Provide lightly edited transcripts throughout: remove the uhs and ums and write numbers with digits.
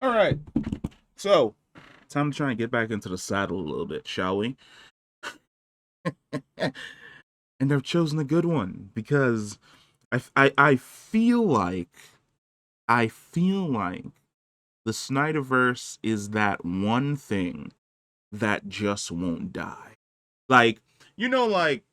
All right. So, time to try and get back into the saddle a little bit, shall we? And I've chosen a good one because I feel like the Snyderverse is that one thing that just won't die. Like, like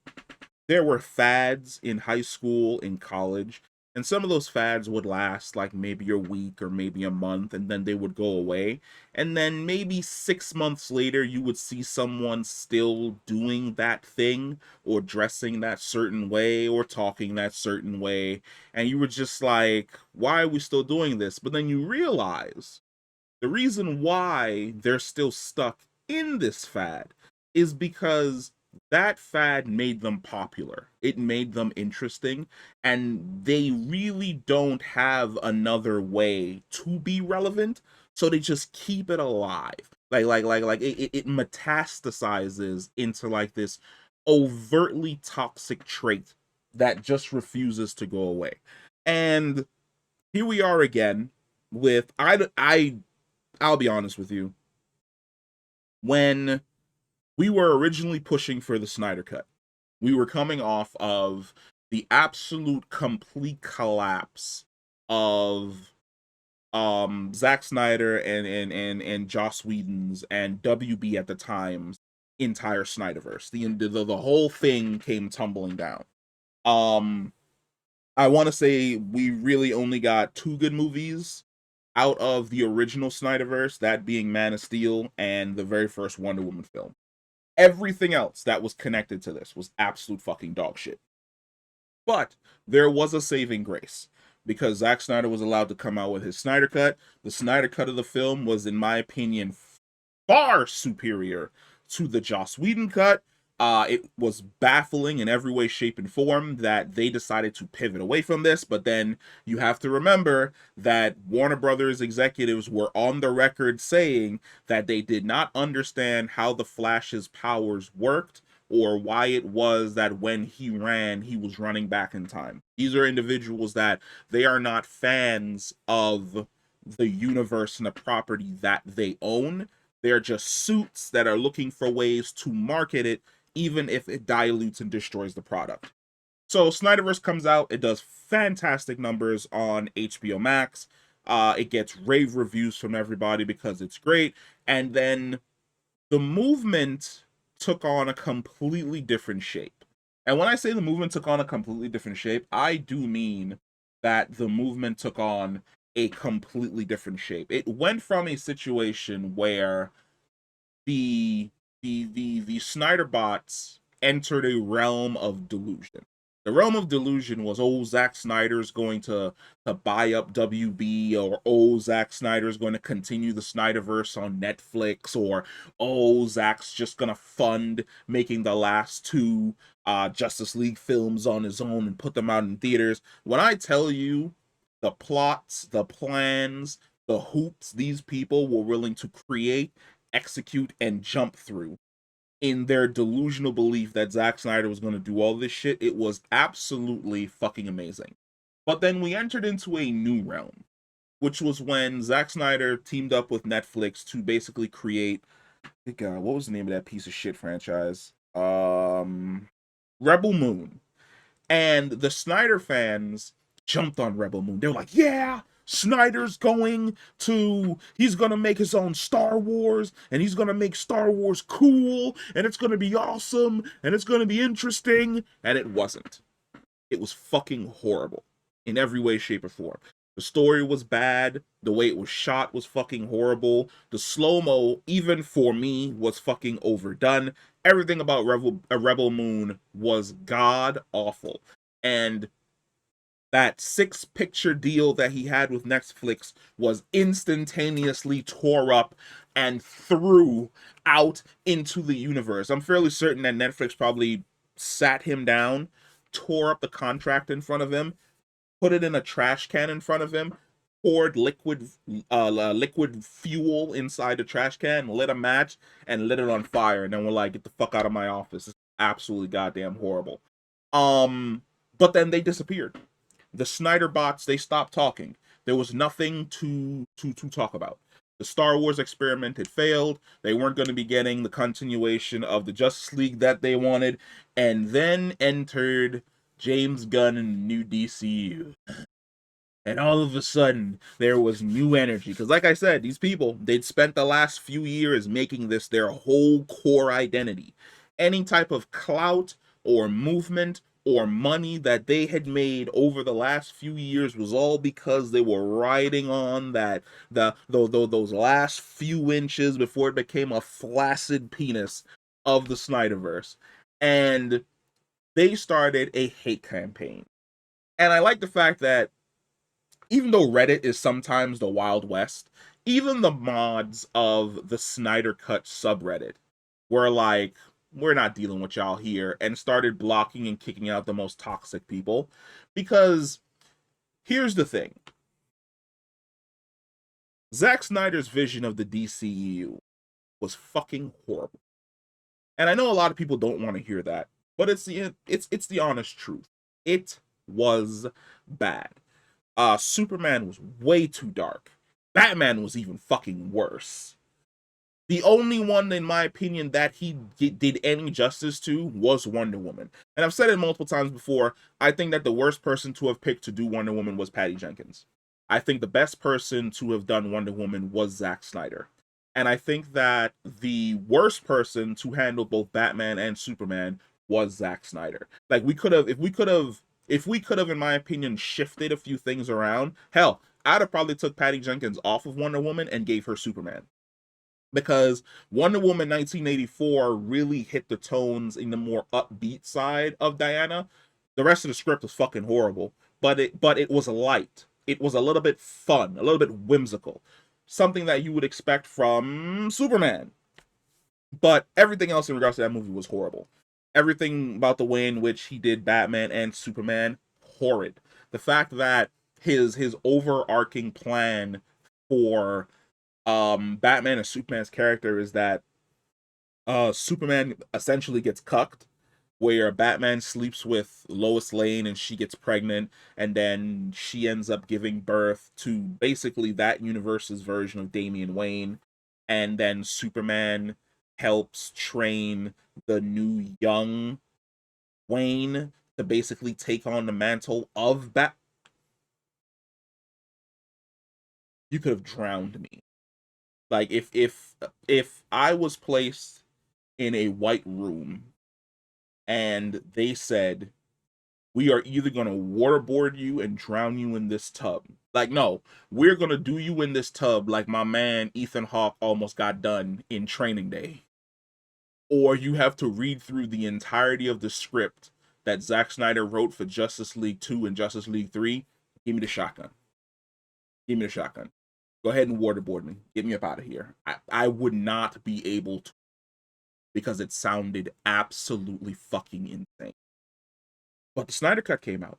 there were fads in high school, in college, and some of those fads would last like maybe a week or maybe a month, and then they would go away. And then maybe 6 months later, you would see someone still doing that thing, or dressing that certain way, or talking that certain way. And you were just like, why are we still doing this? But then you realize the reason why they're still stuck in this fad is because that fad made them popular. It made them interesting, and they really don't have another way to be relevant, so they just keep it alive. It metastasizes into like this overtly toxic trait that just refuses to go away. And here we are again with I'll be honest with you. When we were originally pushing for the Snyder Cut, we were coming off of the absolute complete collapse of Zack Snyder and Joss Whedon's and WB at the time's entire Snyderverse. The whole thing came tumbling down. Um I want to say we really only got two good movies out of the original Snyderverse, that being Man of Steel and the very first Wonder Woman film. Everything else that was connected to this was absolute fucking dog shit. But there was a saving grace because Zack Snyder was allowed to come out with his Snyder Cut. The Snyder Cut of the film was, in my opinion, far superior to the Joss Whedon cut. It was baffling in every way, shape, and form that they decided to pivot away from this. But then you have to remember that Warner Brothers executives were on the record saying that they did not understand how the Flash's powers worked, or why it was that when he ran, he was running back in time. These are individuals that they are not fans of the universe and the property that they own. They're just suits that are looking for ways to market it, even if it dilutes and destroys the product. So Snyderverse comes out. It does fantastic numbers on HBO Max. It gets rave reviews from everybody because it's great. And then the movement took on a completely different shape. And when I say the movement took on a completely different shape, I do mean that the movement took on a completely different shape. It went from a situation where the Snyder bots entered a realm of delusion. The realm of delusion was, oh, Zack Snyder's going to buy up WB, or oh, Zack Snyder's going to continue the Snyderverse on Netflix, or oh, Zack's just gonna fund making the last two Justice League films on his own and put them out in theaters. When I tell you the plots, the plans, the hoops these people were willing to create, execute, and jump through in their delusional belief that Zack Snyder was going to do all this shit, it was absolutely fucking amazing. But then we entered into a new realm, which was when Zack Snyder teamed up with Netflix to basically create, God, what was the name of that piece of shit franchise? Rebel Moon. And the Snyder fans jumped on Rebel Moon. They were like, yeah, he's gonna make his own Star Wars, and he's gonna make Star Wars cool, and it's gonna be awesome, and it's gonna be interesting. And it wasn't. It was fucking horrible in every way, shape, or form. The story was bad. The way it was shot was fucking horrible. The slow mo, even for me, was fucking overdone. Everything about Rebel Moon was god awful. And that 6 picture deal that he had with Netflix was instantaneously tore up and threw out into the universe. I'm fairly certain that Netflix probably sat him down, tore up the contract in front of him, put it in a trash can in front of him, poured liquid fuel inside the trash can, lit a match, and lit it on fire. And then we're like, get the fuck out of my office. It's absolutely goddamn horrible. Um, but then they disappeared. The Snyder bots, they stopped talking. There was nothing to talk about. The Star Wars experiment had failed. They weren't going to be getting the continuation of the Justice League that they wanted. And then entered James Gunn and the new DCU. And all of a sudden, there was new energy. Because, like I said, these people, they'd spent the last few years making this their whole core identity. Any type of clout or movement or money that they had made over the last few years was all because they were riding on that those last few inches before it became a flaccid penis of the Snyderverse. And they started a hate campaign. And I like the fact that even though Reddit is sometimes the Wild West, even the mods of the Snydercut subreddit were like, we're not dealing with y'all here, and started blocking and kicking out the most toxic people. Because here's the thing. Zack Snyder's vision of the DCEU was fucking horrible. And I know a lot of people don't want to hear that, but it's the honest truth. It was bad. Superman was way too dark. Batman was even fucking worse. The only one, in my opinion, that he did any justice to was Wonder Woman. And I've said it multiple times before, I think that the worst person to have picked to do Wonder Woman was Patty Jenkins. I think the best person to have done Wonder Woman was Zack Snyder. And I think that the worst person to handle both Batman and Superman was Zack Snyder. Like, if we could have, in my opinion, shifted a few things around, hell, I'd have probably took Patty Jenkins off of Wonder Woman and gave her Superman. Because Wonder Woman 1984 really hit the tones in the more upbeat side of Diana. The rest of the script was fucking horrible, but it was light. It was a little bit fun, a little bit whimsical. Something that you would expect from Superman. But everything else in regards to that movie was horrible. Everything about the way in which he did Batman and Superman, horrid. The fact that his overarching plan for Batman and Superman's character is that Superman essentially gets cucked, where Batman sleeps with Lois Lane and she gets pregnant, and then she ends up giving birth to basically that universe's version of Damian Wayne, and then Superman helps train the new young Wayne to basically take on the mantle of Bat. You could have drowned me. Like, if I was placed in a white room and they said, we are either going to waterboard you and drown you in this tub. Like, no, we're going to do you in this tub like my man Ethan Hawke almost got done in Training Day. Or you have to read through the entirety of the script that Zack Snyder wrote for Justice League 2 and Justice League 3. Give me the shotgun. Give me the shotgun. Go ahead and waterboard me. Get me up out of here. I would not be able to, because it sounded absolutely fucking insane. But the Snyder Cut came out,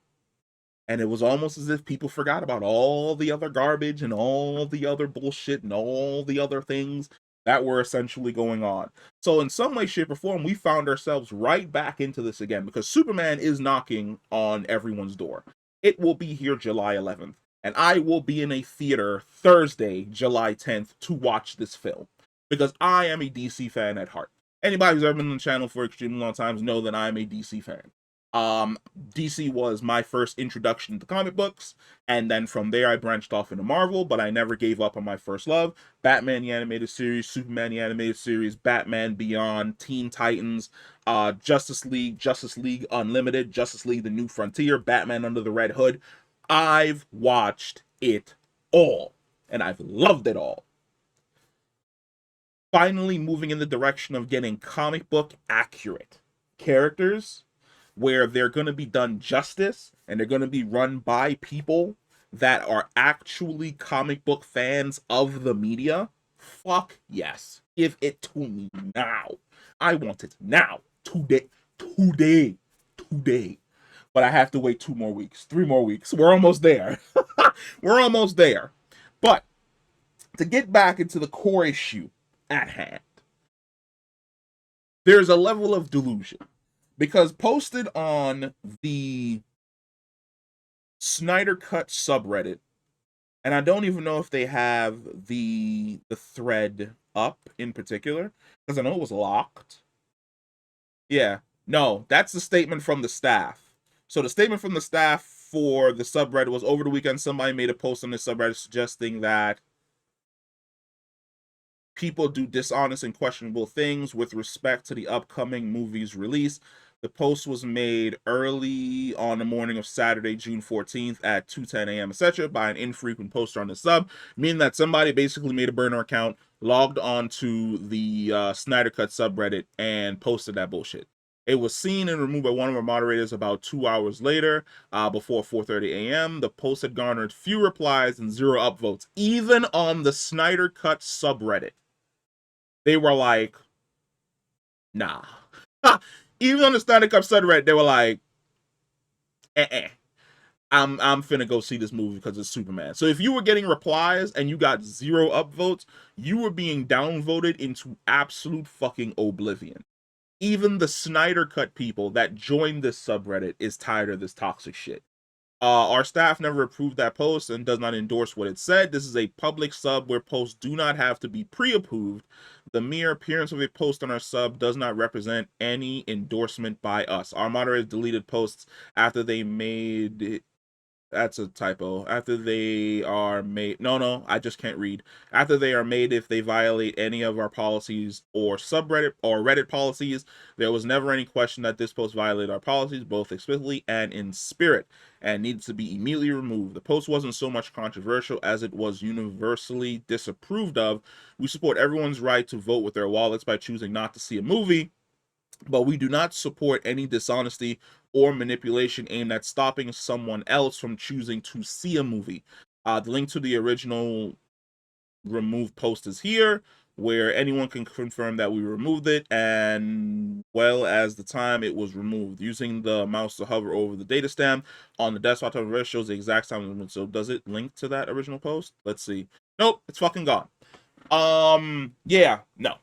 and it was almost as if people forgot about all the other garbage and all the other bullshit and all the other things that were essentially going on. So in some way, shape, or form, we found ourselves right back into this again, because Superman is knocking on everyone's door. It will be here July 11th. And I will be in a theater Thursday, July 10th, to watch this film. Because I am a DC fan at heart. Anybody who's ever been on the channel for extremely long times know that I'm a DC fan. DC was my first introduction to comic books, and then from there I branched off into Marvel, but I never gave up on my first love. Batman the Animated Series, Superman the Animated Series, Batman Beyond, Teen Titans, Justice League Unlimited, Justice League The New Frontier, Batman Under the Red Hood. I've watched it all, and I've loved it all. Finally moving in the direction of getting comic book accurate characters, where they're going to be done justice, and they're going to be run by people that are actually comic book fans of the media. Fuck yes. Give it to me now. I want it now. Today. But I have to wait 2 more weeks, 3 more weeks. We're almost there. We're almost there. But to get back into the core issue at hand, there's a level of delusion. Because posted on the Snydercut subreddit And I don't even know if they have the thread up in particular, because I know it was locked. Yeah. No, that's the statement from the staff. So the statement from the staff for the subreddit was, over the weekend somebody made a post on the subreddit suggesting that people do dishonest and questionable things with respect to the upcoming movie's release. The post was made early on the morning of Saturday, June 14th at 2:10 a.m., etc., by an infrequent poster on the sub, meaning that somebody basically made a burner account, logged on to the Snydercut subreddit, and posted that bullshit. It was seen and removed by one of our moderators about 2 hours later, before 4:30 a.m. The post had garnered few replies and zero upvotes, even on the Snydercut subreddit. They were like, nah. Even on the Snydercut subreddit, they were like, I'm finna go see this movie because it's Superman. So if you were getting replies and you got zero upvotes, you were being downvoted into absolute fucking oblivion. Even the Snyder Cut people that joined this subreddit is tired of this toxic shit. Our staff never approved that post and does not endorse what it said. This is a public sub where posts do not have to be pre-approved. The mere appearance of a post on our sub does not represent any endorsement by us. Our moderators deleted posts after they made that's a typo. After they are made, no, I just can't read. After they are made, if they violate any of our policies or subreddit or Reddit policies, there was never any question that this post violated our policies, both explicitly and in spirit, and needs to be immediately removed. The post wasn't so much controversial as it was universally disapproved of. We support everyone's right to vote with their wallets by choosing not to see a movie, but we do not support any dishonesty or manipulation aimed at stopping someone else from choosing to see a movie. The link to the original removed post is here, where anyone can confirm that we removed it, and well as the time it was removed. Using the mouse to hover over the data stamp on the desktop of shows the exact time. So does it link to that original post? Let's see. Nope, it's fucking gone. Yeah, no,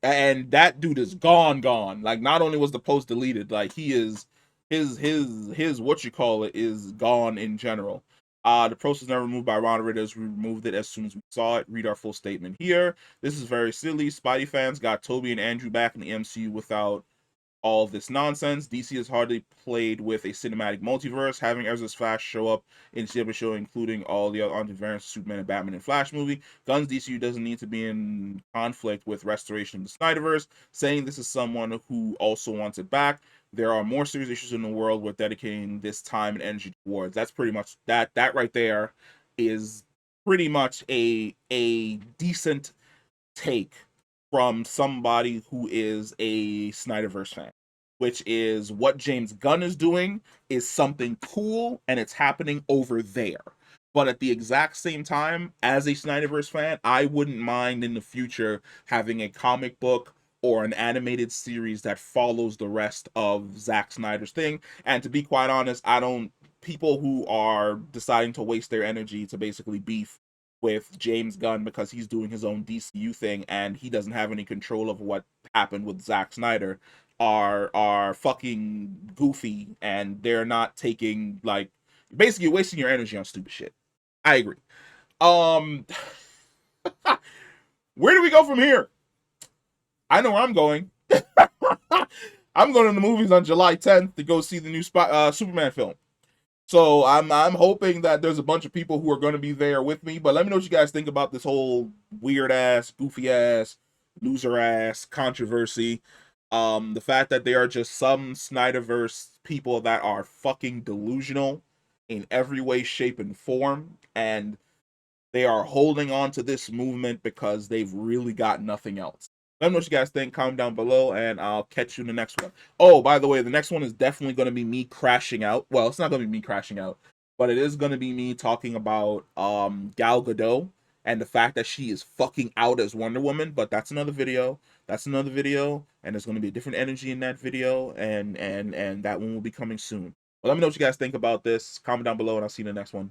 and that dude is gone. Like, not only was the post deleted, like, he is his what you call it is gone in general. The post was never removed by moderators. We removed it as soon as we saw it. Read our full statement here. This is very silly. Spidey fans got Toby and Andrew back in the MCU without all of this nonsense. DC has hardly played with a cinematic multiverse, having Ezra's Flash show up in the show, including all the other variants of Superman and Batman and Flash movie. Gunn's DCU doesn't need to be in conflict with restoration of the Snyderverse, saying this is someone who also wants it back. There are more serious issues in the world with dedicating this time and energy towards. That's pretty much that right there is pretty much a decent take from somebody who is a Snyderverse fan, which is what James Gunn is doing is something cool and it's happening over there. But at the exact same time, as a Snyderverse fan, I wouldn't mind in the future having a comic book or an animated series that follows the rest of Zack Snyder's thing. And to be quite honest, I don't, people who are deciding to waste their energy to basically beef with James Gunn because he's doing his own DCU thing and he doesn't have any control of what happened with Zack Snyder are fucking goofy, and they're not taking, like, basically wasting your energy on stupid shit. I agree. Um where do we go from here? I know where I'm going. I'm going to the movies on July 10th to go see the new Superman film. So I'm hoping that there's a bunch of people who are going to be there with me. But let me know what you guys think about this whole weird ass, goofy ass, loser ass controversy. The fact that there are just some Snyderverse people that are fucking delusional in every way, shape, and form, and they are holding on to this movement because they've really got nothing else. Let me know what you guys think. Comment down below, and I'll catch you in the next one. Oh, by the way, the next one is definitely going to be me crashing out. Well, it's not going to be me crashing out, but it is going to be me talking about Gal Gadot and the fact that she is fucking out as Wonder Woman. But that's another video. That's another video, and there's going to be a different energy in that video, and that one will be coming soon. But let me know what you guys think about this. Comment down below, and I'll see you in the next one.